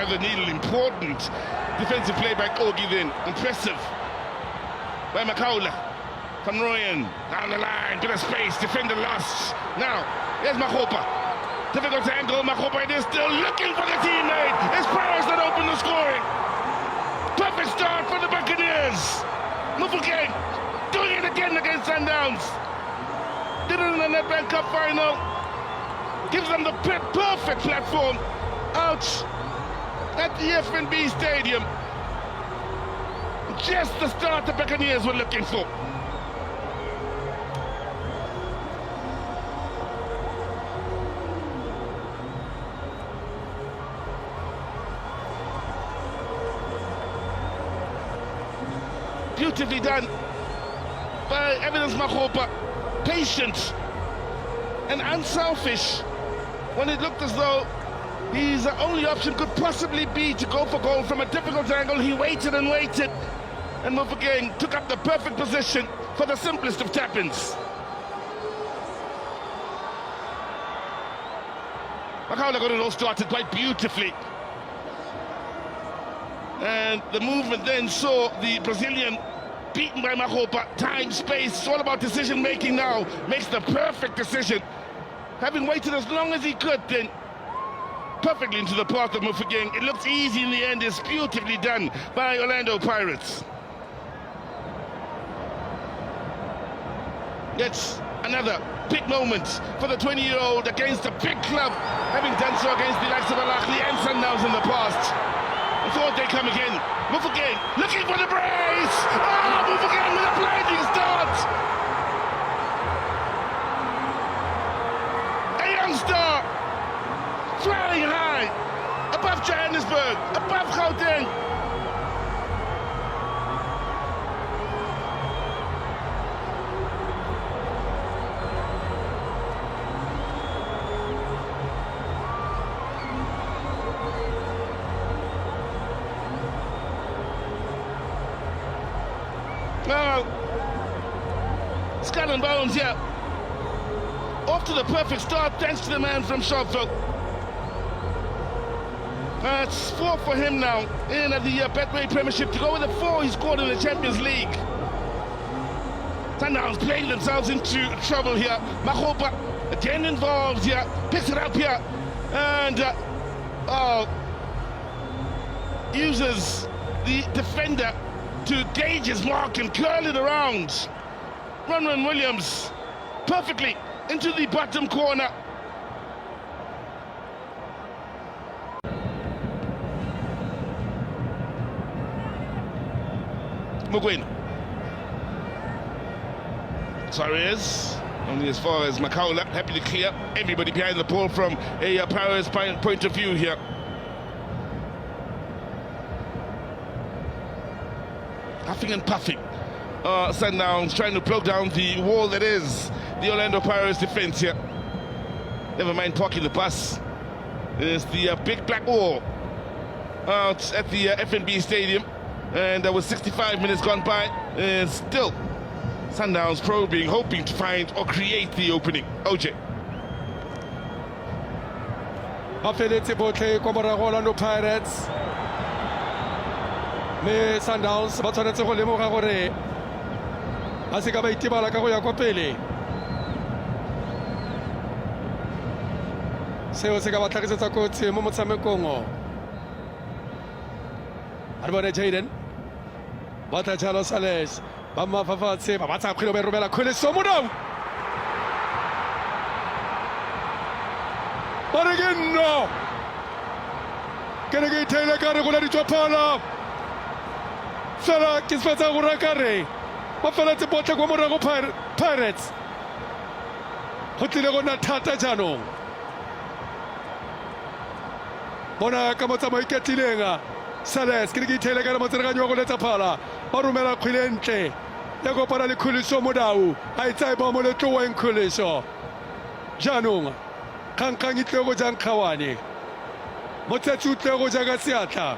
of the needle. Important defensive play by Kogi then. Impressive by Makaula. From Royan, down the line, bit of space, defender lost. Now, here's Mahopa. Difficult angle, Mahopa is still looking for the teammate. It's Paris that opened the scoring. Perfect start for the Buccaneers. Mufukeng doing it again against Sundowns. Did it in the Nedbank Cup final. Gives them the perfect platform out at the FNB Stadium. Just the start the Buccaneers were looking for. Beautifully done by Evidence Mahopa. Patient and unselfish when it looked as though his only option could possibly be to go for goal from a difficult angle. He waited and waited, and Mufukeng took up the perfect position for the simplest of tap-ins. Makaula got it all started quite beautifully, and the movement then saw the Brazilian beaten by Mahopa. Time, space, it's all about decision making now. Makes the perfect decision. Having waited as long as he could, then perfectly into the path of Mufukeng. It looks easy in the end. It's beautifully done by Orlando Pirates. It's another big moment for the 20-year-old against a big club, having done so against the likes of Al-Ahly and Sundowns in the past. I thought they'd come again. Mufukeng looking for the brace. Oh, Mufukeng with a blinding start. A young star flying high above Johannesburg, above Gauteng. Well, skull and bones, yeah. Off to the perfect start, thanks to the man from Sharpeville. It's 4 for him now in the Betway Premiership. To go with the 4 he scored in the Champions League. Sundowns playing themselves into trouble here. Mahopa again involved here, picks it up here, and uses the defender to gauge his mark and curl it around. Ronwen Williams perfectly into the bottom corner. Mugwin. Suarez, only as far as Makaula, happy to clear everybody behind the ball from a Paris point of view here. Huffing and puffing. Sundowns trying to blow down the wall that is the Orlando Pirates defense here. Never mind parking the bus. There's the big black wall out at the FNB Stadium. And there was 65 minutes gone by, and still Sundowns probing, hoping to find or create the opening. OJ. Affiliate botlhe kwa morago Orlando Pirates. Me Sundowns ba tshwanetse go lemoga gore ba se ka ba itebala ka go ya kwa pele. Seo se ka ba tlhagisetsa kotsi mo motshamekong o. A re bone Jaden Bata Jalo Sales ba mafafatse ba batsa kgwele ba romela kgwele so modong ba re ke nno ke ne ke ithele ka re go la ditshwaphala fela ke se fetsa go raka re ba feletse botlhe kwa morago Pirates go tlile go nna thata jaanong bona ka motsamao iketlileng Sales ke ke ithele ka re motsereganyo go letsa phala ba romela kgwele ntle ya kopana le Khuliso Modau a itsa ba mo le tloeng Khuliso jaanong khankang itlego jang khawane motsetsi utlego jaaka seatla